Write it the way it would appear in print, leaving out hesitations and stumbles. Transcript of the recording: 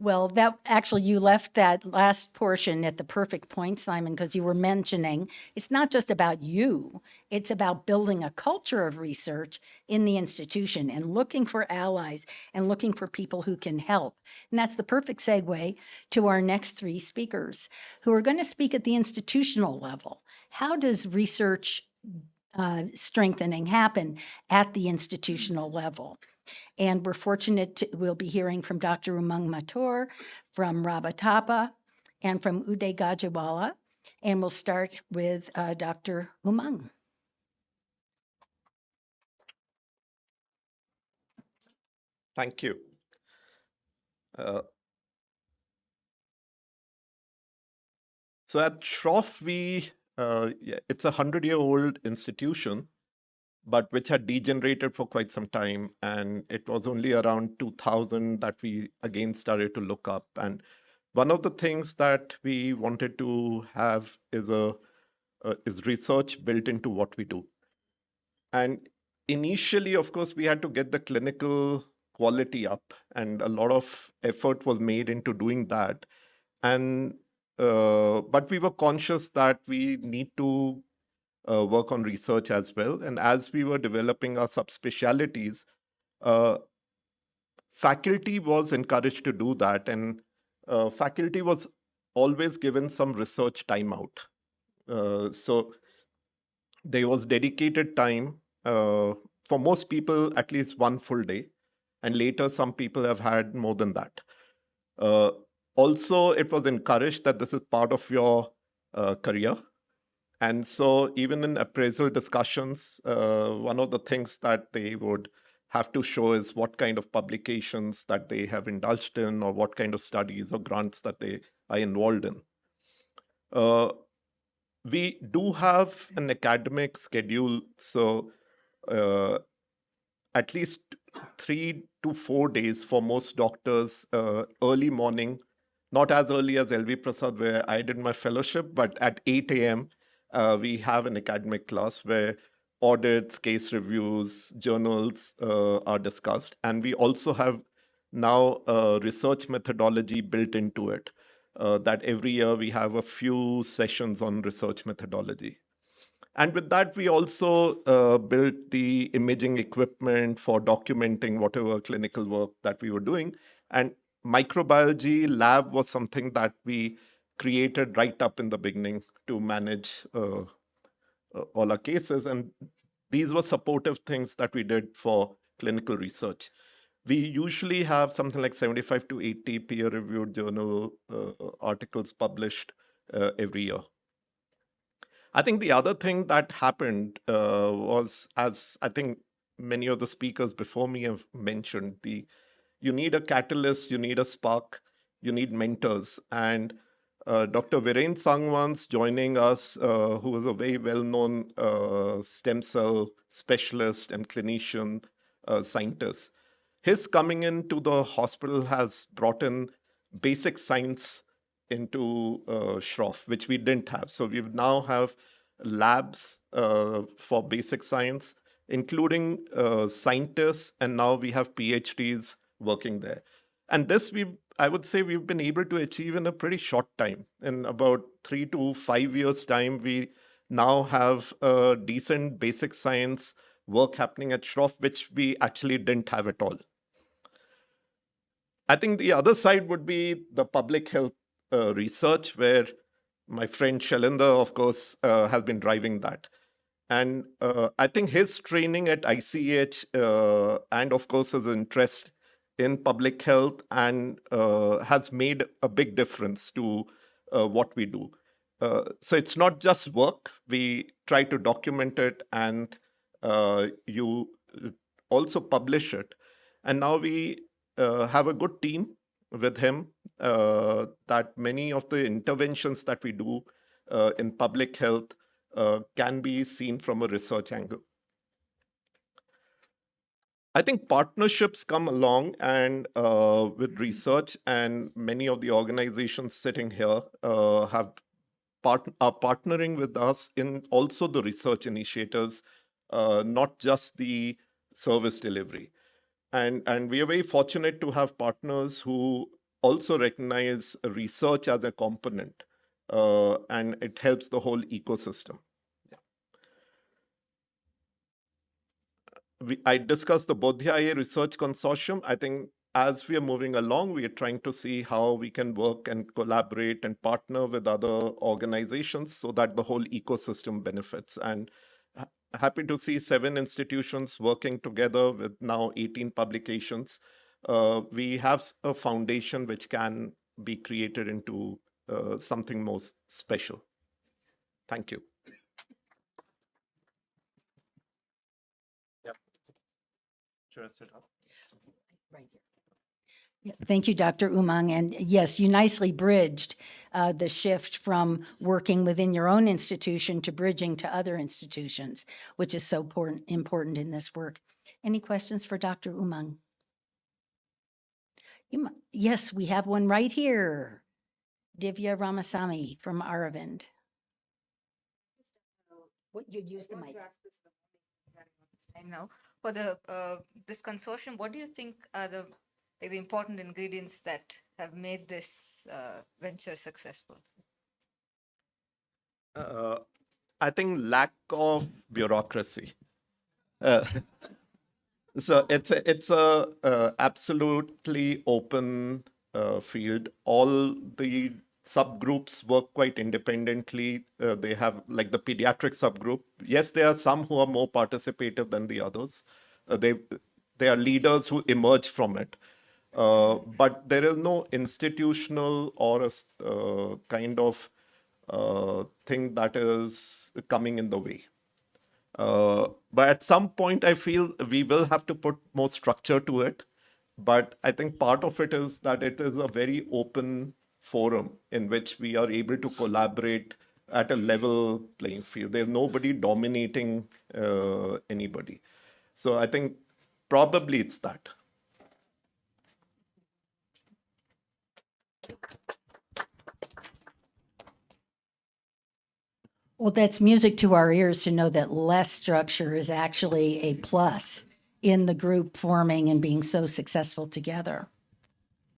Well, that actually, you left that last portion at the perfect point, Simon, because you were mentioning it's not just about you, it's about building a culture of research in the institution and looking for allies and looking for people who can help. And that's the perfect segue to our next three speakers who are going to speak at the institutional level. How does research strengthening happen at the institutional level? And we're fortunate we'll be hearing from Dr. Umang Mathur, from Rabatapa, and from Uday Gajewala. And we'll start with Dr. Umang. Thank you. So at Shroff, it's a 100-year-old institution, but which had degenerated for quite some time. And it was only around 2000 that we again started to look up. And one of the things that we wanted to have is research built into what we do. And initially, of course, we had to get the clinical quality up, and a lot of effort was made into doing that. And but we were conscious that we need to work on research as well. And as we were developing our subspecialties, uh, faculty was encouraged to do that, and faculty was always given some research time out. So there was dedicated time for most people, at least one full day, and later some people have had more than that. Uh, Also, it was encouraged that this is part of your career. And so, even in appraisal discussions, one of the things that they would have to show is what kind of publications that they have indulged in, or what kind of studies or grants that they are involved in. Uh, we do have an academic schedule, so uh, at least 3 to 4 days for most doctors, early morning, not as early as LV Prasad, where I did my fellowship, but at 8 a.m., we have an academic class where audits, case reviews, journals are discussed. And we also have now research methodology built into it, that every year we have a few sessions on research methodology. And with that, we also built the imaging equipment for documenting whatever clinical work that we were doing. And microbiology lab was something that we created right up in the beginning to manage all our cases. And these were supportive things that we did for clinical research. We usually have something like 75 to 80 peer-reviewed journal articles published every year. I think the other thing that happened was, as I think many of the speakers before me have mentioned, you need a catalyst, you need a spark, you need mentors. And Dr. Viren Sangwan's joining us, who is a very well-known stem cell specialist and clinician scientist. His coming into the hospital has brought in basic science into Shroff, which we didn't have. So we now have labs for basic science, including scientists, and now we have PhDs working there. And this I would say we've been able to achieve in a pretty short time. In about 3 to 5 years' time, we now have decent basic science work happening at Shroff, which we actually didn't have at all. I think the other side would be the public health research, where my friend Shailendra, of course, has been driving that. And I think his training at ICH and, of course, his interest in public health and has made a big difference to what we do. So it's not just work. We try to document it, and you also publish it. And now we have a good team with him, that many of the interventions that we do in public health can be seen from a research angle. I think partnerships come along and with research, and many of the organizations sitting here are partnering with us in also the research initiatives, not just the service delivery. And we are very fortunate to have partners who also recognize research as a component, and it helps the whole ecosystem. I discussed the Bodhya Research Consortium. I think as we are moving along, we are trying to see how we can work and collaborate and partner with other organizations so that the whole ecosystem benefits. And happy to see 7 institutions working together with now 18 publications. We have a foundation which can be created into something most special. Thank you. Should I sit up? Right here. Yeah, thank you, Dr. Umang. And yes, you nicely bridged the shift from working within your own institution to bridging to other institutions, which is so important in this work. Any questions for Dr. Umang? Yes, we have one right here. Divya Ramasamy from Aravind. What you use the mic. I know. For the this consortium, what do you think are the important ingredients that have made this venture successful? I think lack of bureaucracy. Uh, so it's a absolutely open field. All the subgroups work quite independently. They have like the pediatric subgroup. Yes, there are some who are more participative than the others. They are leaders who emerge from it. But there is no institutional or a kind of thing that is coming in the way. But at some point, I feel we will have to put more structure to it. But I think part of it is that it is a very open forum in which we are able to collaborate at a level playing field. There's nobody dominating anybody. So I think probably it's that. Well, that's music to our ears to know that less structure is actually a plus in the group forming and being so successful together.